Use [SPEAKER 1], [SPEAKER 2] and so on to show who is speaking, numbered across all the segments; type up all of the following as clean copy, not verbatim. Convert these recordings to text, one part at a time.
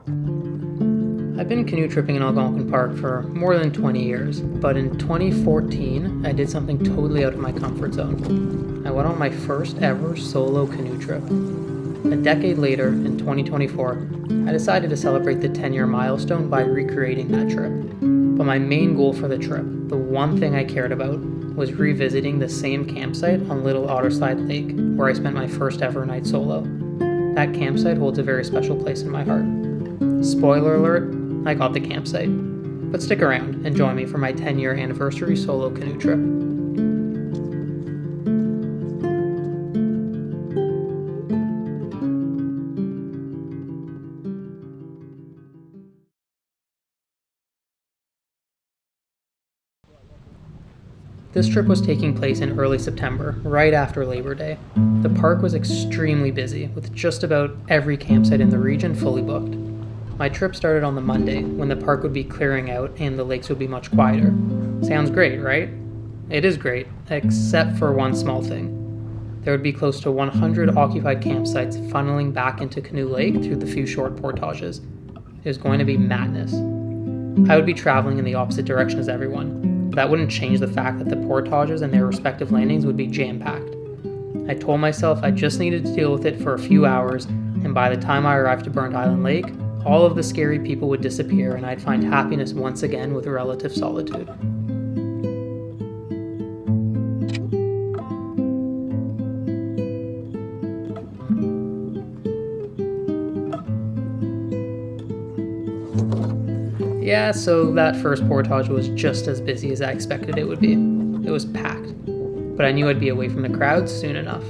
[SPEAKER 1] I've been canoe tripping in Algonquin Park for more than 20 years, but in 2014, I did something totally out of my comfort zone. I went on my first ever solo canoe trip. A decade later, in 2024, I decided to celebrate the 10-year milestone by recreating that trip. But my main goal for the trip, the one thing I cared about, was revisiting the same campsite on Little Otterslide Lake, where I spent my first ever night solo. That campsite holds a very special place in my heart. Spoiler alert, I got the campsite. But stick around and join me for my 10-year anniversary solo canoe trip. This trip was taking place in early September, right after Labor Day. The park was extremely busy, with just about every campsite in the region fully booked. My trip started on the Monday, when the park would be clearing out and the lakes would be much quieter. Sounds great, right? It is great, except for one small thing. There would be close to 100 occupied campsites funneling back into Canoe Lake through the few short portages. It was going to be madness. I would be traveling in the opposite direction as everyone. That wouldn't change the fact that the portages and their respective landings would be jam-packed. I told myself I just needed to deal with it for a few hours, and by the time I arrived to Burnt Island Lake, all of the scary people would disappear and I'd find happiness once again with relative solitude. Yeah, so that first portage was just as busy as I expected it would be. It was packed, but I knew I'd be away from the crowds soon enough.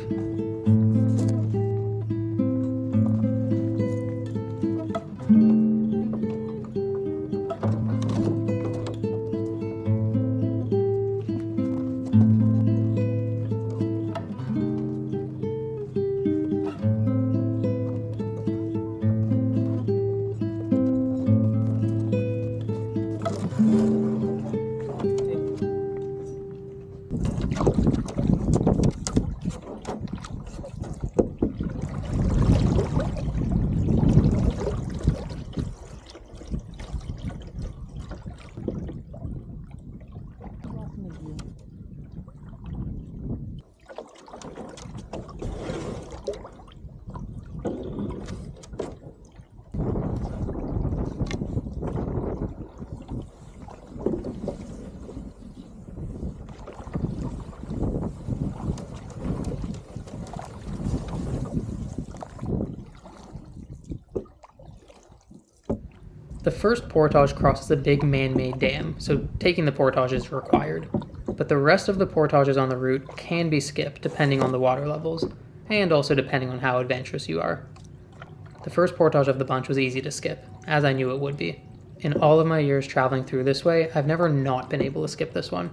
[SPEAKER 1] The first portage crosses a big man-made dam, so taking the portage is required. But the rest of the portages on the route can be skipped depending on the water levels, and also depending on how adventurous you are. The first portage of the bunch was easy to skip, as I knew it would be. In all of my years traveling through this way, I've never not been able to skip this one.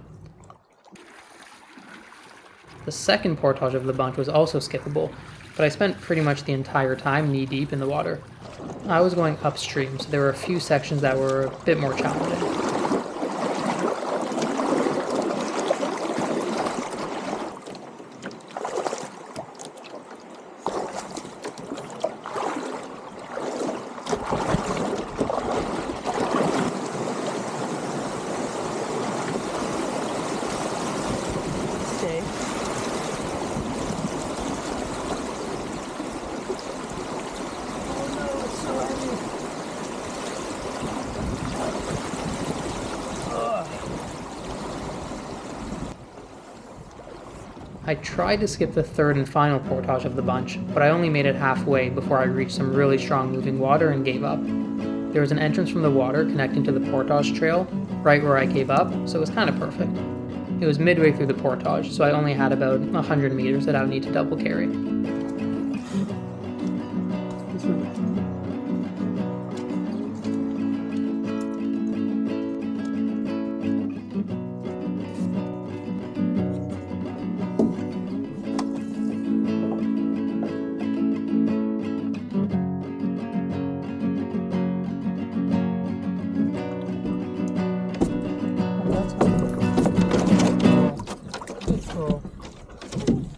[SPEAKER 1] The second portage of the bunch was also skippable, but I spent pretty much the entire time knee-deep in the water. I was going upstream, so there were a few sections that were a bit more challenging. I tried to skip the third and final portage of the bunch, but I only made it halfway before I reached some really strong moving water and gave up. There was an entrance from the water connecting to the portage trail, right where I gave up, so it was kind of perfect. It was midway through the portage, so I only had about 100 meters that I would need to double carry.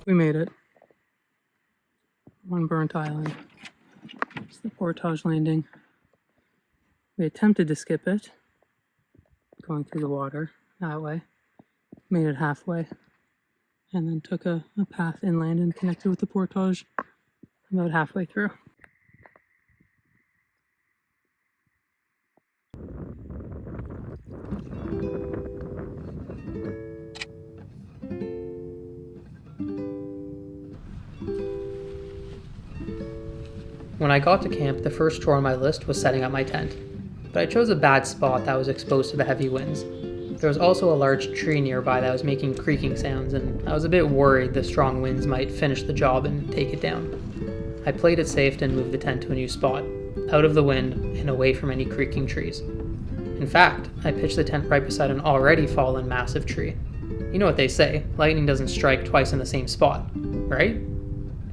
[SPEAKER 1] We made it. On Burnt Island. It's the portage landing. We attempted to skip it, going through the water that way, made it halfway, and then took a path inland and connected with the portage about halfway through. When I got to camp, the first chore on my list was setting up my tent, but I chose a bad spot that was exposed to the heavy winds. There was also a large tree nearby that was making creaking sounds, and I was a bit worried the strong winds might finish the job and take it down. I played it safe and moved the tent to a new spot, out of the wind and away from any creaking trees. In fact, I pitched the tent right beside an already fallen massive tree. You know what they say, lightning doesn't strike twice in the same spot, right?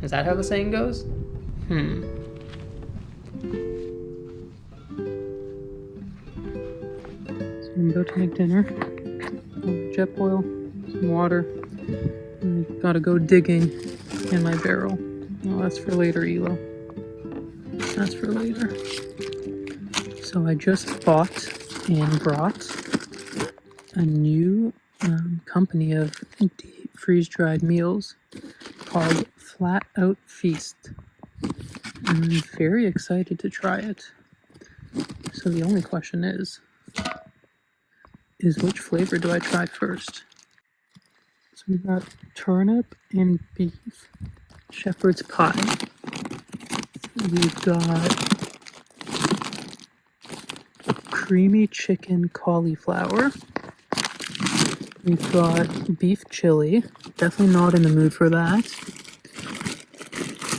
[SPEAKER 1] Is that how the saying goes? I'm about to make dinner. Jet oil, some water. I gotta go digging in my barrel. Oh, that's for later, Elo. That's for later. So I just bought and brought a new company of deep freeze-dried meals called Flat Out Feast. And I'm very excited to try it. So the only question is which flavor do I try first? So we've got turnip and beef shepherd's pie. We've got creamy chicken cauliflower. We've got beef chili. Definitely not in the mood for that.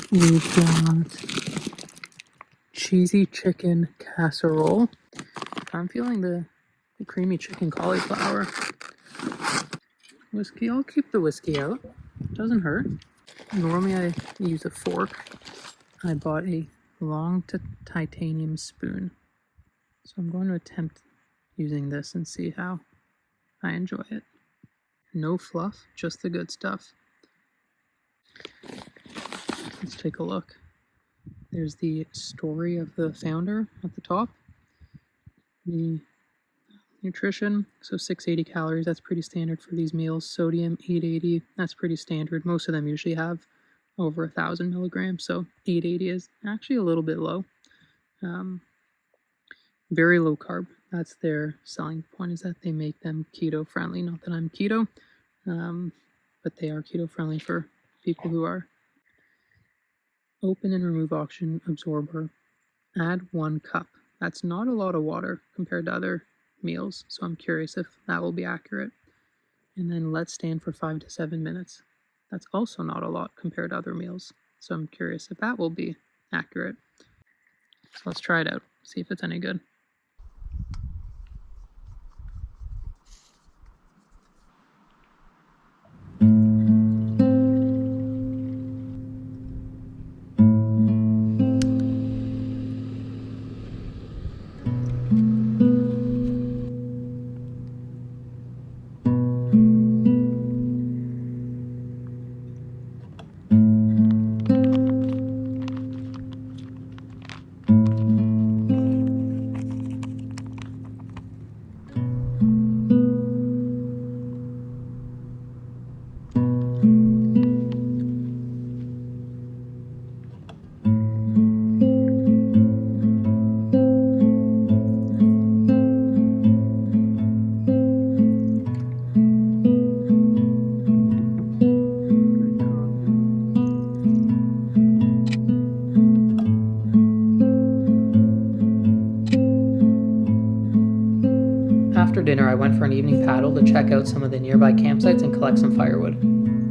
[SPEAKER 1] We've got cheesy chicken casserole. I'm feeling the creamy chicken cauliflower. Whiskey, I'll keep the whiskey out. Doesn't hurt. Normally I use a fork. I bought a long titanium spoon. So I'm going to attempt using this and see how I enjoy it. No fluff, just the good stuff. Let's take a look. There's the story of the founder at the top. The nutrition, so 680 calories, that's pretty standard for these meals. Sodium, 880, that's pretty standard. Most of them usually have over 1,000 milligrams, so 880 is actually a little bit low. Very low carb. That's their selling point, is that they make them keto friendly. Not that I'm keto, but they are keto friendly for people who are. Open and remove oxygen absorber. Add 1 cup. That's not a lot of water compared to other meals, so I'm curious if that will be accurate. And then let stand for 5 to 7 minutes. That's also not a lot compared to other meals, so I'm curious if that will be accurate. So let's try it out, see if it's any good. After dinner, I went for an evening paddle to check out some of the nearby campsites and collect some firewood.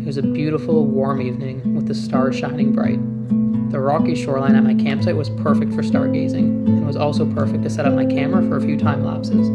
[SPEAKER 1] It was a beautiful, warm evening with the stars shining bright. The rocky shoreline at my campsite was perfect for stargazing, and was also perfect to set up my camera for a few time lapses.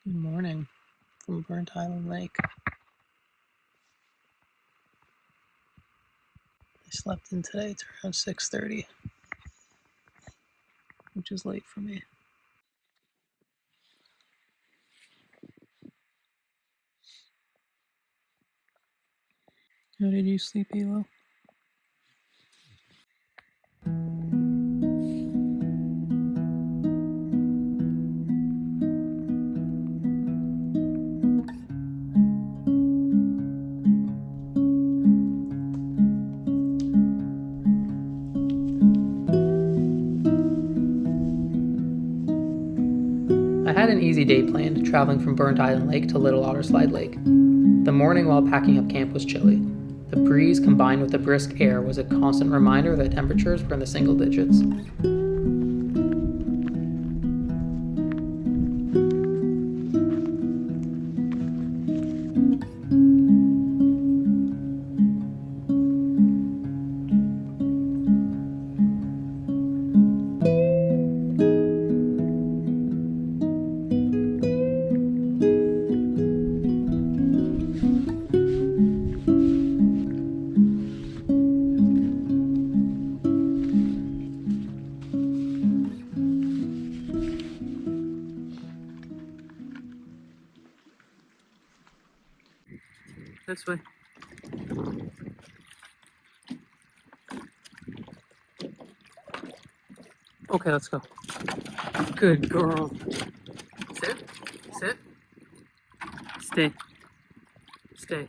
[SPEAKER 1] Good morning from Burnt Island Lake. I slept in today. It's around 6:30, which is late for me. How did you sleep, Elo? I had an easy day planned, traveling from Burnt Island Lake to Little Otter Slide Lake. The morning while packing up camp was chilly. The breeze combined with the brisk air was a constant reminder that temperatures were in the single digits. This way. Okay, let's go. Good girl. Sit. Sit. Stay. Stay.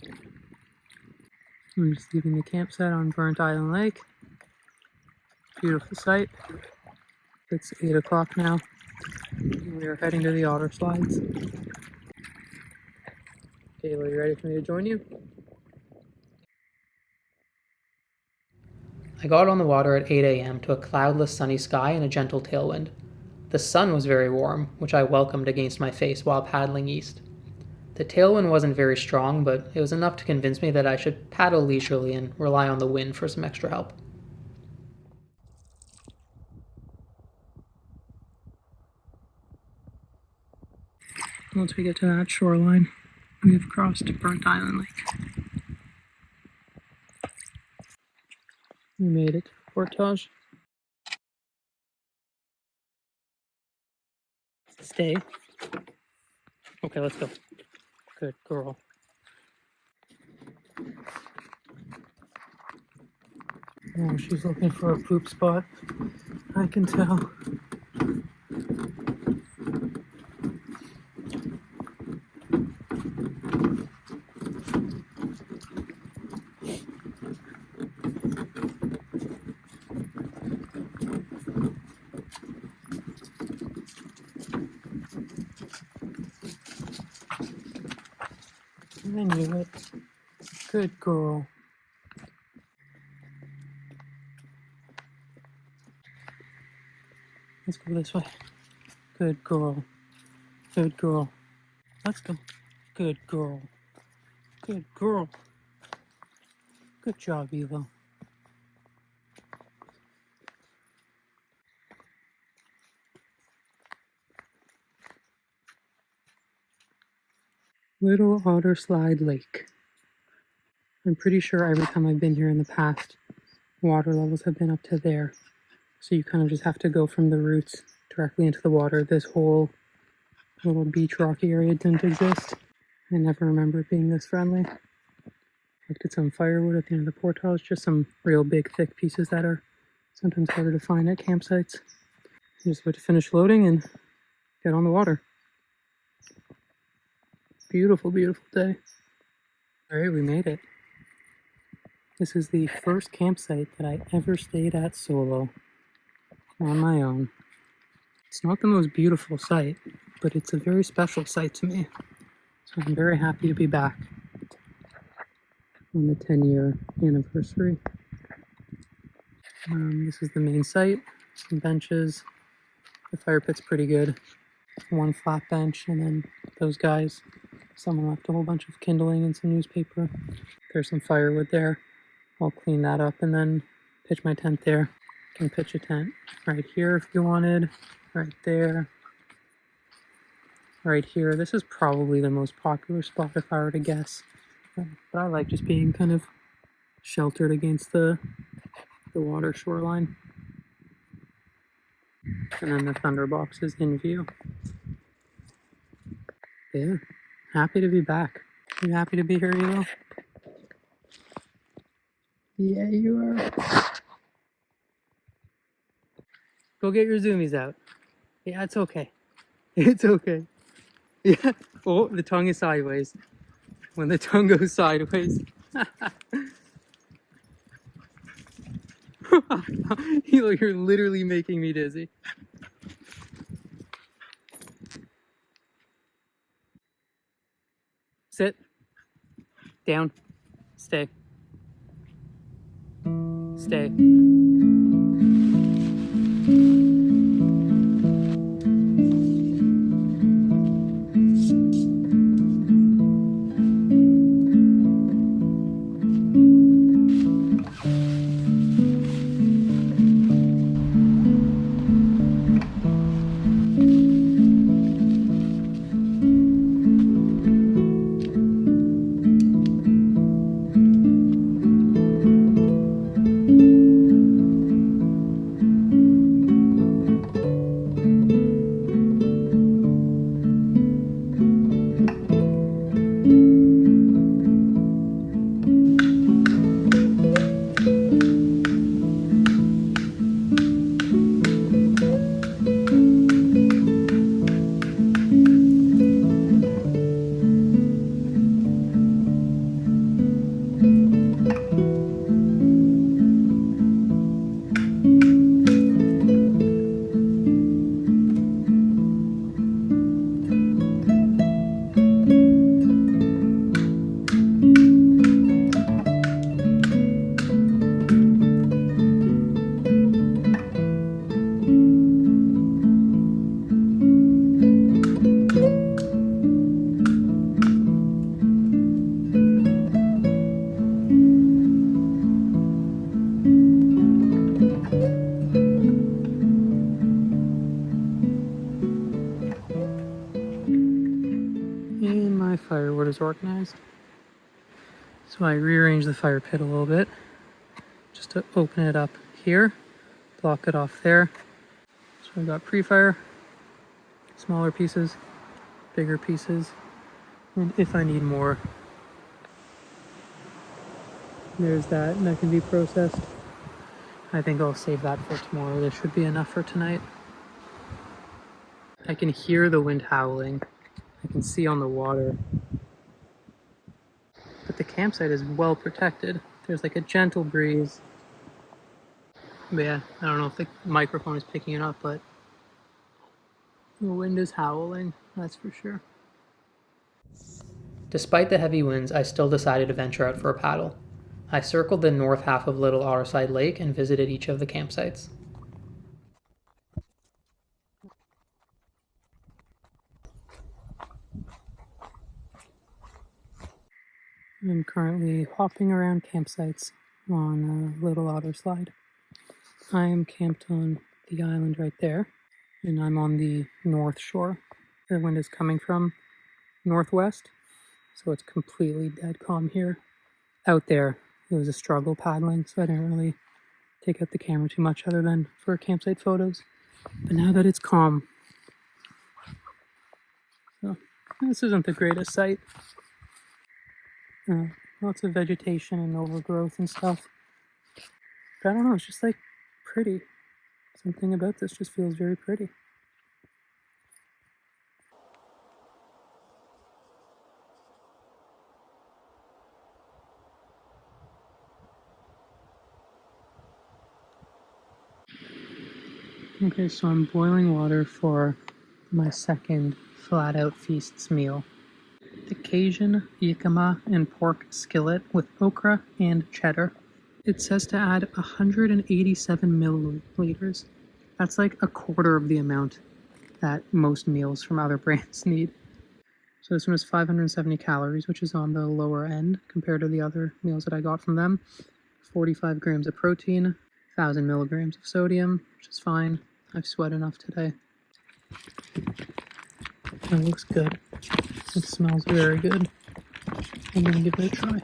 [SPEAKER 1] I'm just leaving the campsite on Burnt Island Lake. Beautiful sight. It's 8 o'clock now. We are heading to the otter slides. Okay, well, you ready for me to join you? I got on the water at 8 a.m. to a cloudless sunny sky and a gentle tailwind. The sun was very warm, which I welcomed against my face while paddling east. The tailwind wasn't very strong, but it was enough to convince me that I should paddle leisurely and rely on the wind for some extra help. Once we get to that shoreline, we have crossed Burnt Island Lake. We made it to the portage. Stay. Okay, let's go. Good girl. Oh, she's looking for a poop spot. I can tell. I knew it. Good girl. Let's go this way. Good girl. Good girl. Let's go. Good girl. Good girl. Good job, Elo. Little Otter Slide Lake. I'm pretty sure every time I've been here in the past, water levels have been up to there. So you kind of just have to go from the roots directly into the water. This whole little beach rocky area didn't exist. I never remember it being this friendly. I did some firewood at the end of the portage, just some real big thick pieces that are sometimes harder to find at campsites. I'm just about to finish loading and get on the water. Beautiful, beautiful day. All right, we made it. This is the first campsite that I ever stayed at solo on my own. It's not the most beautiful site, but it's a very special site to me. So I'm very happy to be back on the 10-year anniversary. This is the main site, some benches. The fire pit's pretty good. One flat bench, and then those guys, someone left a whole bunch of kindling and some newspaper. There's some firewood there. I'll clean that up and then pitch my tent there. Can pitch a tent right here if you wanted, right there, right here. This is probably the most popular spot if I were to guess. But I like just being kind of sheltered against the water shoreline. And then the Thunderbox is in view. Yeah, happy to be back. You happy to be here, Elo? Yeah, you are. Go get your zoomies out. Yeah, it's okay. It's okay. Yeah. Oh, the tongue is sideways. When the tongue goes sideways. Elo, you're literally making me dizzy. Sit. Down. Stay. Stay. And my firewood is organized. So I rearranged the fire pit a little bit just to open it up here, block it off there. So I got pre-fire, smaller pieces, bigger pieces, and if I need more, there's that, and that can be processed. I think I'll save that for tomorrow. This should be enough for tonight. I can hear the wind howling. I can see on the water. But the campsite is well protected. There's like a gentle breeze. But yeah, I don't know if the microphone is picking it up, but the wind is howling, that's for sure. Despite the heavy winds, I still decided to venture out for a paddle. I circled the north half of Little Otterside Lake and visited each of the campsites. I'm currently hopping around campsites on Little Otter Slide. I am camped on the island right there, and I'm on the north shore. The wind is coming from northwest, so it's completely dead calm here. Out there, it was a struggle paddling, so I didn't really take out the camera too much other than for campsite photos. But now that it's calm, so this isn't the greatest sight. Lots of vegetation and overgrowth and stuff. But I don't know, it's just like pretty. Something about this just feels very pretty. Okay, so I'm boiling water for my second flat-out feasts meal. The Cajun jicama and pork skillet with okra and cheddar. It says to add 187 milliliters. That's like a quarter of the amount that most meals from other brands need. So this one is 570 calories, which is on the lower end compared to the other meals that I got from them. 45 grams of protein, 1,000 milligrams of sodium, which is fine. I've sweat enough today. It looks good. It smells very good. I'm gonna give it a try.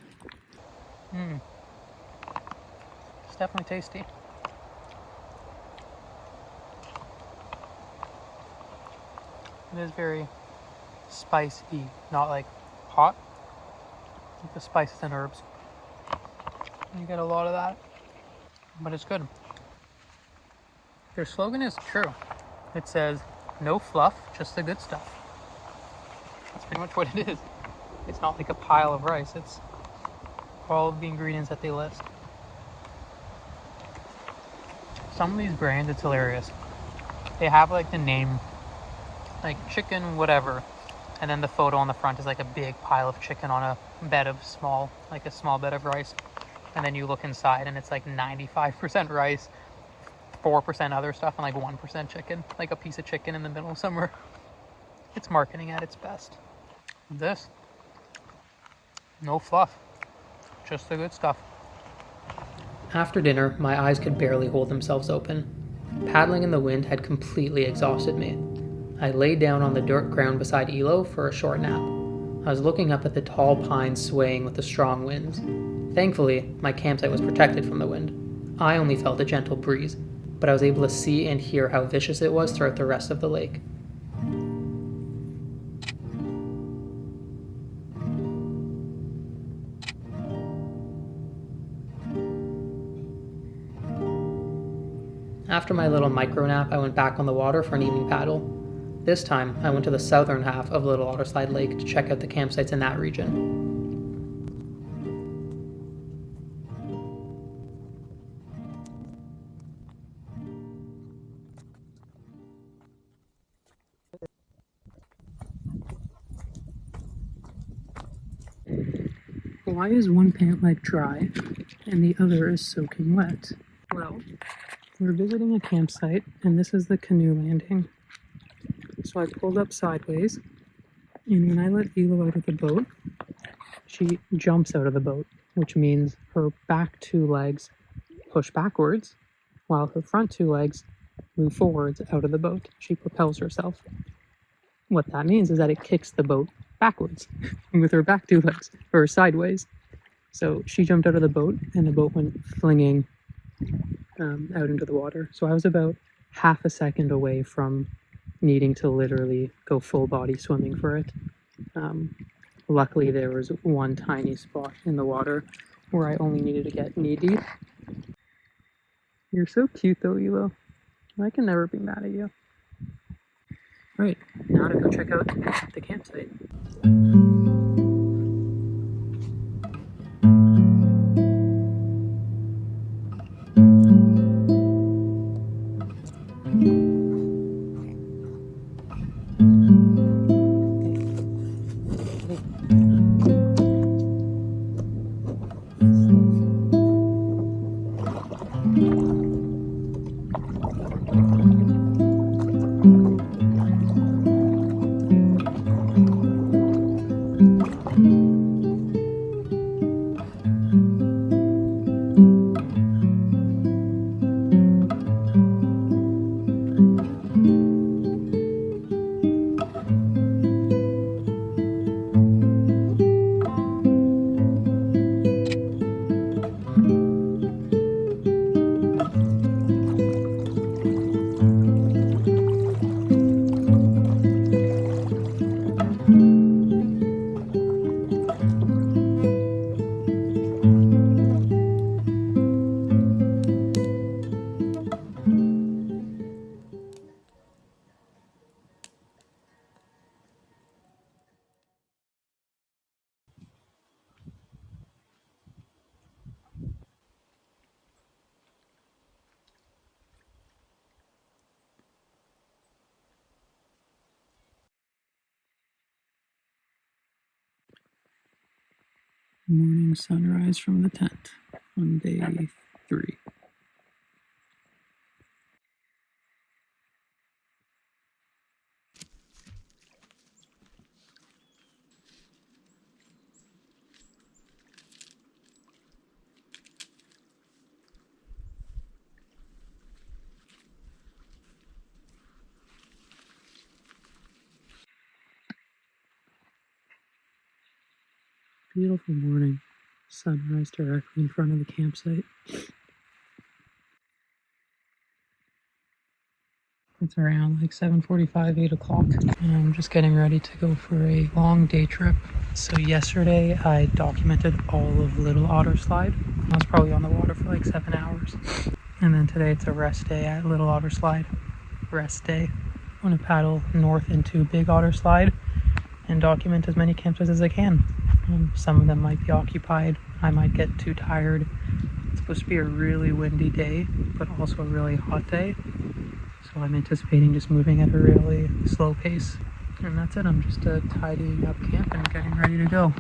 [SPEAKER 1] It's definitely tasty. It is very spicy, not like hot. Like the spices and herbs. You get a lot of that, but it's good. Their slogan is true. It says, no fluff, just the good stuff. That's pretty much what it is. It's not like a pile of rice. It's all of the ingredients that they list. Some of these brands, it's hilarious. They have like the name, like chicken whatever, and then the photo on the front is like a big pile of chicken on a bed of small bed of rice. And then you look inside and it's like 95% rice, 4% other stuff, and like 1% chicken, like a piece of chicken in the middle somewhere. It's marketing at its best. This, no fluff, just the good stuff. After dinner, my eyes could barely hold themselves open. Paddling in the wind had completely exhausted me. I laid down on the dirt ground beside Elo for a short nap. I was looking up at the tall pines swaying with the strong winds. Thankfully, my campsite was protected from the wind. I only felt a gentle breeze, but I was able to see and hear how vicious it was throughout the rest of the lake. After my little micro nap, I went back on the water for an evening paddle. This time, I went to the southern half of Little Otterslide Lake to check out the campsites in that region. Why is one pant leg dry and the other is soaking wet? Well, we're visiting a campsite and this is the canoe landing. So I pulled up sideways, and when I let Elo out of the boat, she jumps out of the boat, which means her back two legs push backwards while her front two legs move forwards out of the boat. She propels herself. What that means is that it kicks the boat backwards with her back two legs, or sideways. So she jumped out of the boat and the boat went flinging out into the water. So I was about half a second away from needing to literally go full body swimming for it. Luckily there was one tiny spot in the water where I only needed to get knee deep. You're so cute though, Elo. I can never be mad at you. Right, now to go check out the campsite. Morning sunrise from the tent on day 3. Beautiful morning. Sunrise directly in front of the campsite. It's around like 7:45, 8 o'clock. And I'm just getting ready to go for a long day trip. So yesterday I documented all of Little Otter Slide. I was probably on the water for like 7 hours. And then today it's a rest day at Little Otter Slide. Rest day. I'm going to paddle north into Big Otter Slide and document as many campsites as I can. Some of them might be occupied. I might get too tired. It's supposed to be a really windy day, but also a really hot day. So I'm anticipating just moving at a really slow pace. And that's it. I'm just tidying up camp and getting ready to go.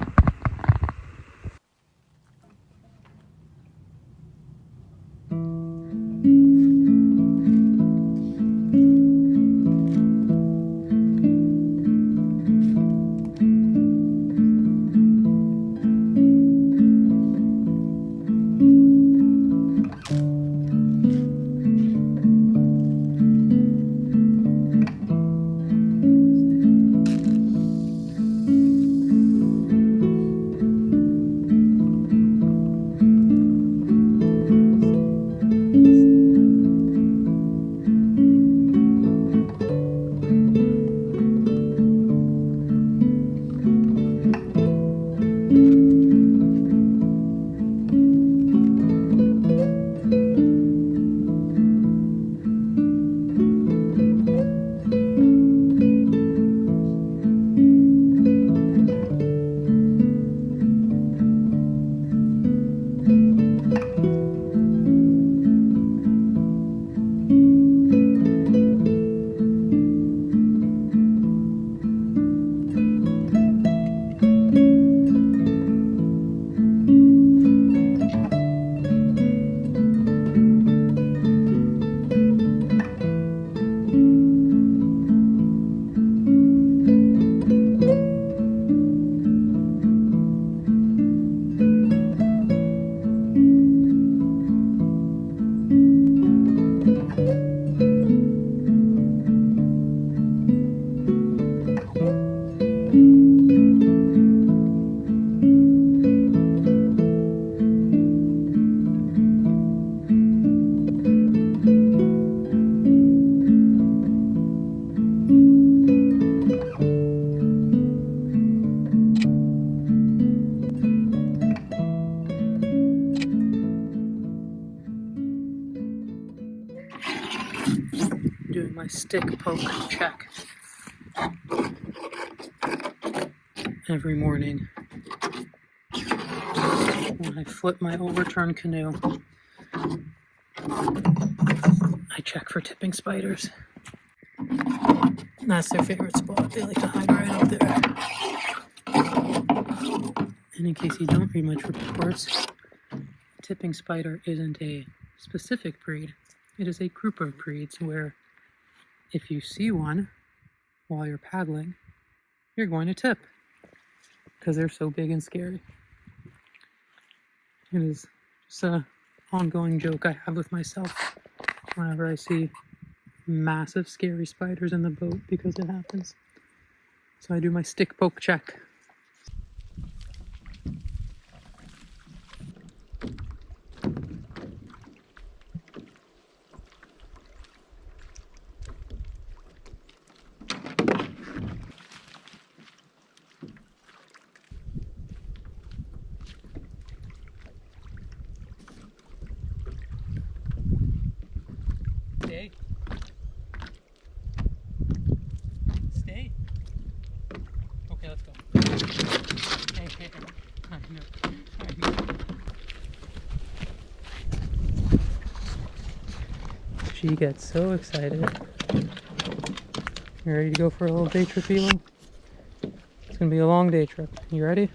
[SPEAKER 1] Doing my stick poke check every morning when I flip my overturned canoe. I check for tipping spiders. That's their favorite spot. They like to hide right up there. And in case you don't read much reports, tipping spider isn't a specific breed. It is a group of breeds where if you see one while you're paddling, you're going to tip because they're so big and scary. It is just an ongoing joke I have with myself whenever I see massive scary spiders in the boat because it happens. So I do my stick poke check. Stay. Stay. Okay, let's go. Hey. I know. She gets so excited. You ready to go for a little day trip, Ewan? It's gonna be a long day trip. You ready?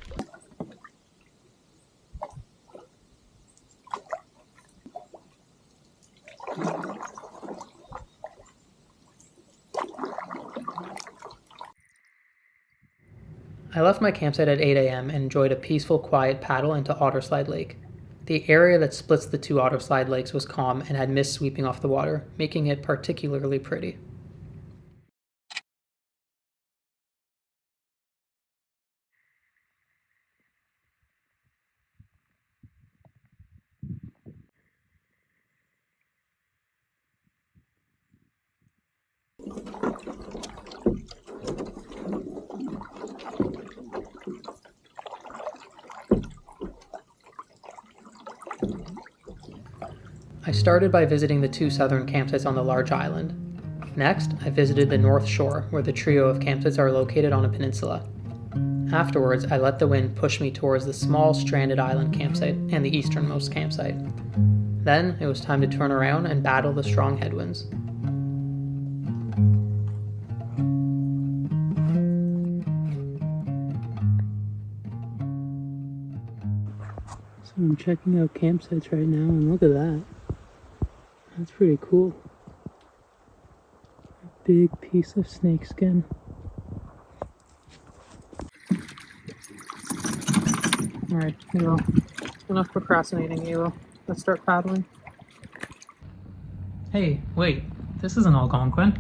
[SPEAKER 1] I left my campsite at 8 a.m. and enjoyed a peaceful, quiet paddle into Otterslide Lake. The area that splits the two Otterslide lakes was calm and had mist sweeping off the water, making it particularly pretty. I started by visiting the 2 southern campsites on the large island. Next, I visited the North Shore, where the trio of campsites are located on a peninsula. Afterwards, I let the wind push me towards the small stranded island campsite and the easternmost campsite. Then, it was time to turn around and battle the strong headwinds. So I'm checking out campsites right now, and look at that. That's pretty cool. A big piece of snakeskin. Alright, Hero. Enough procrastinating, Hero. Let's start paddling. Hey, wait. This isn't Algonquin.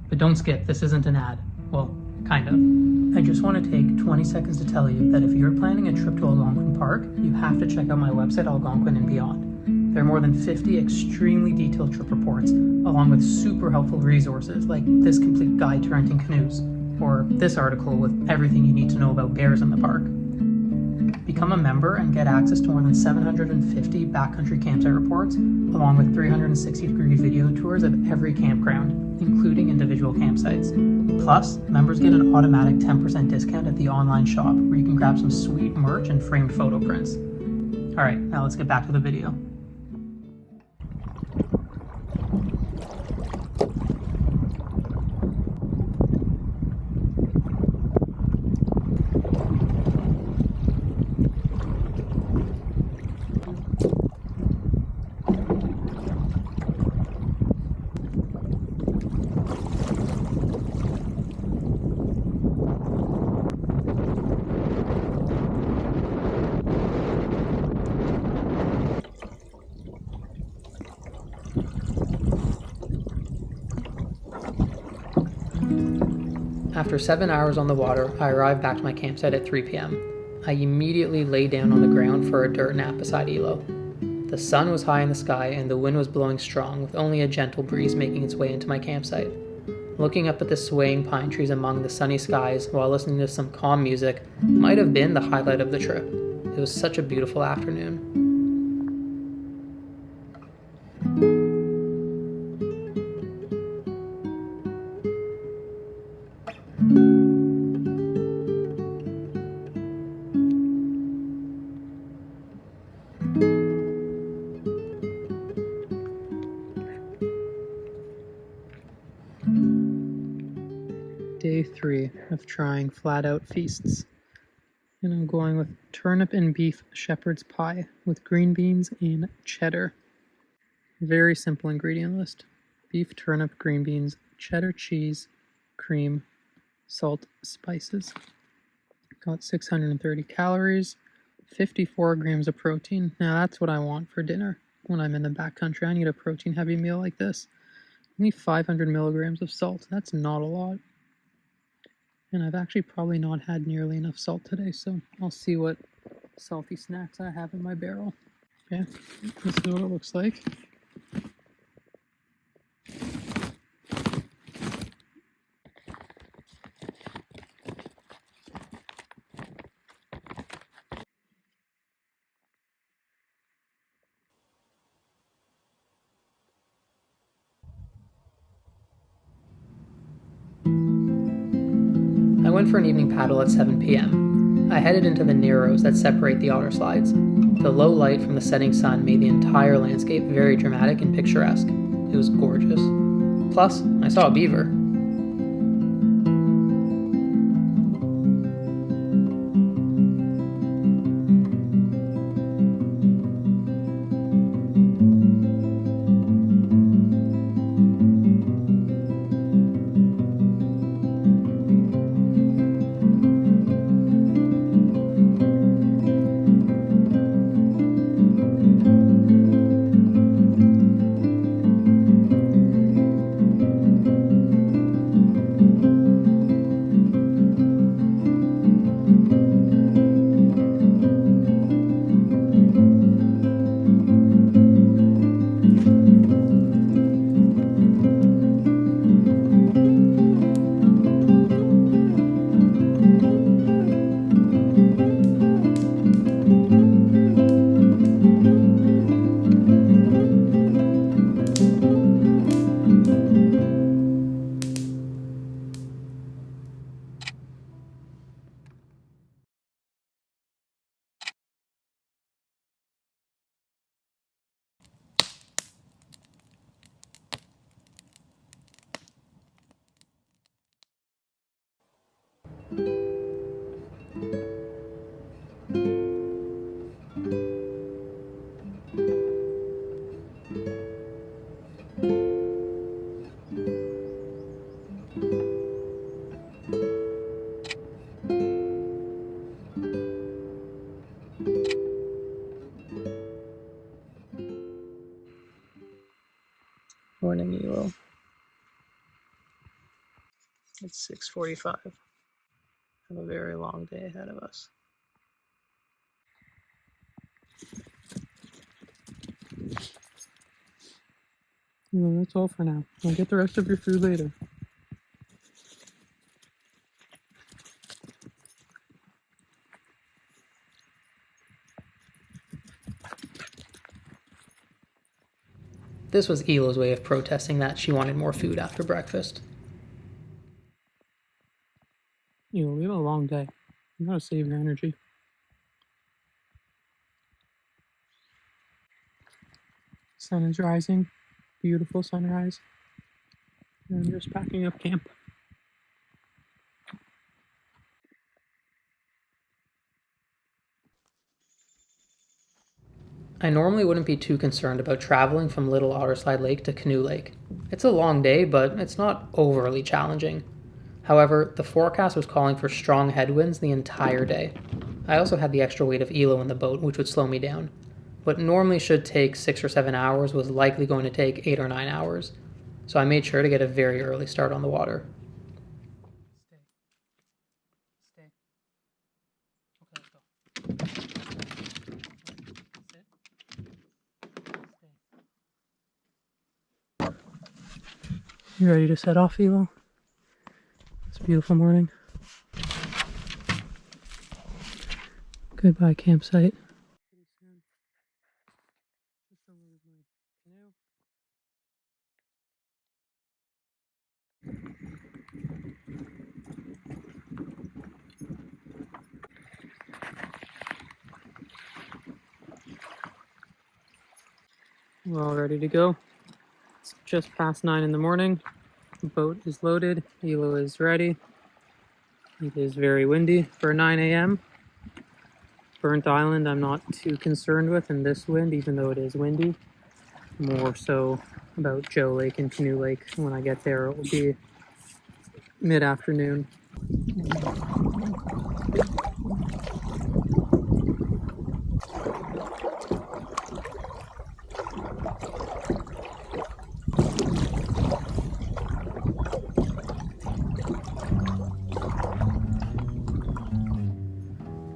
[SPEAKER 1] But don't skip, this isn't an ad. Well, kind of. I just want to take 20 seconds to tell you that if you're planning a trip to Algonquin Park, you have to check out my website, Algonquin and Beyond. There are more than 50 extremely detailed trip reports, along with super helpful resources like this complete guide to renting canoes, or this article with everything you need to know about bears in the park. Become a member and get access to more than 750 backcountry campsite reports, along with 360-degree video tours of every campground, including individual campsites. Plus, members get an automatic 10% discount at the online shop, where you can grab some sweet merch and framed photo prints. Alright, now let's get back to the video. After 7 hours on the water, I arrived back to my campsite at 3 p.m. I immediately lay down on the ground for a dirt nap beside Elo. The sun was high in the sky and the wind was blowing strong, with only a gentle breeze making its way into my campsite. Looking up at the swaying pine trees among the sunny skies while listening to some calm music might have been the highlight of the trip. It was such a beautiful afternoon. Day 3 of trying flat-out feasts. And I'm going with turnip and beef shepherd's pie with green beans and cheddar. Very simple ingredient list. Beef, turnip, green beans, cheddar cheese, cream, salt, spices. Got 630 calories, 54 grams of protein. Now that's what I want for dinner when I'm in the backcountry. I need a protein-heavy meal like this. Only 500 milligrams of salt. That's not a lot. And I've actually probably not had nearly enough salt today, so I'll see what salty snacks I have in my barrel. Okay, this is what it looks like. I went for an evening paddle at 7 p.m. I headed into the narrows that separate the otter slides. The low light from the setting sun made the entire landscape very dramatic and picturesque. It was gorgeous. Plus, I saw a beaver. Morning, Elo. It's 6:45. Have a very long day ahead of us. Well, that's all for now. I'll get the rest of your food later. This was Elo's way of protesting that she wanted more food after breakfast. Elo, we have a long day. You gotta save your energy. Sun is rising. Beautiful sunrise. And I'm just packing up camp. I normally wouldn't be too concerned about traveling from Little Otterslide Lake to Canoe Lake. It's a long day, but it's not overly challenging. However, the forecast was calling for strong headwinds the entire day. I also had the extra weight of Elo in the boat, which would slow me down. What normally should take 6 or 7 hours was likely going to take 8 or 9 hours, so I made sure to get a very early start on the water. Stay. Okay, let's go. You ready to set off, Elo? It's a beautiful morning. Goodbye, campsite. Pretty soon. Just somewhere with my canoe. We're all ready to go. It's just past 9 in the morning. The boat is loaded. Elo is ready. It is very windy for 9 a.m. Burnt Island I'm not too concerned with in this wind, even though it is windy. More so about Joe Lake and Canoe Lake. When I get there, it will be mid-afternoon.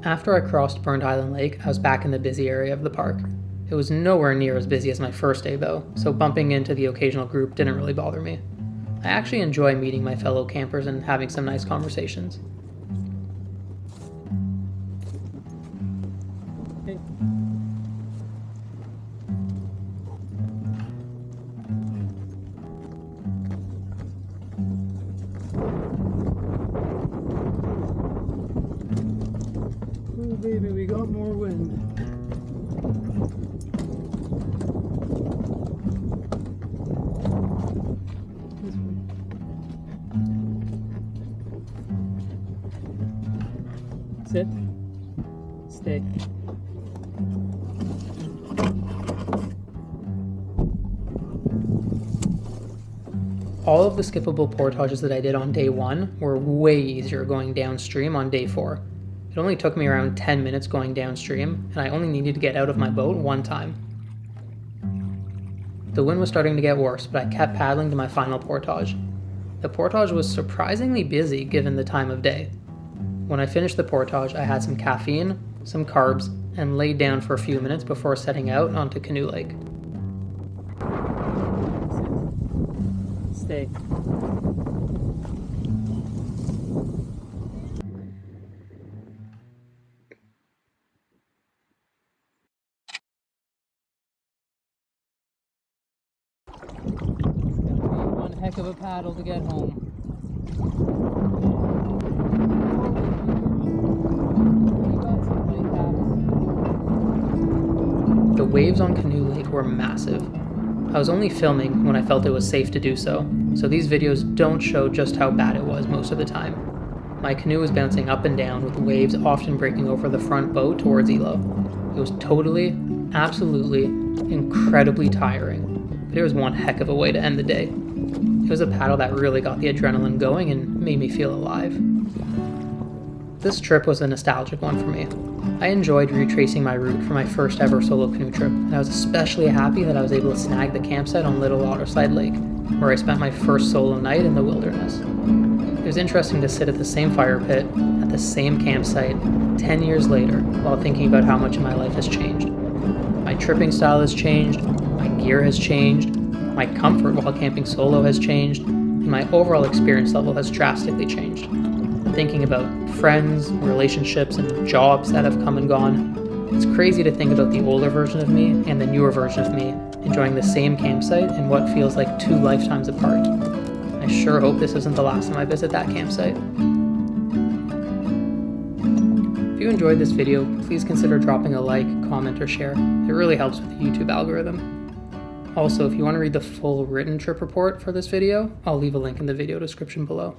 [SPEAKER 1] After I crossed Burnt Island Lake, I was back in the busy area of the park. It was nowhere near as busy as my first day though, so bumping into the occasional group didn't really bother me. I actually enjoy meeting my fellow campers and having some nice conversations. Hey. Oh baby, we got more wind. This way. Sit. Stay. All of the skippable portages that I did on day 1 were way easier going downstream on day 4. It only took me around 10 minutes going downstream, and I only needed to get out of my boat one time. The wind was starting to get worse, but I kept paddling to my final portage. The portage was surprisingly busy given the time of day. When I finished the portage, I had some caffeine, some carbs, and laid down for a few minutes before setting out onto Canoe Lake. Stay. One heck of a paddle to get home. The waves on Canoe Lake were massive. I was only filming when I felt it was safe to do so, so these videos don't show just how bad it was most of the time. My canoe was bouncing up and down with waves often breaking over the front boat towards Elo. It was totally, absolutely, incredibly tiring, but it was one heck of a way to end the day. It was a paddle that really got the adrenaline going and made me feel alive. This trip was a nostalgic one for me. I enjoyed retracing my route for my first ever solo canoe trip, and I was especially happy that I was able to snag the campsite on Little Otterslide Lake, where I spent my first solo night in the wilderness. It was interesting to sit at the same fire pit, at the same campsite, 10 years later, while thinking about how much of my life has changed. My tripping style has changed, my gear has changed, my comfort while camping solo has changed, and my overall experience level has drastically changed. Thinking about friends, relationships, and jobs that have come and gone, it's crazy to think about the older version of me and the newer version of me enjoying the same campsite in what feels like 2 lifetimes apart. I sure hope this isn't the last time I visit that campsite. If you enjoyed this video, please consider dropping a like, comment, or share. It really helps with the YouTube algorithm. Also, if you want to read the full written trip report for this video, I'll leave a link in the video description below.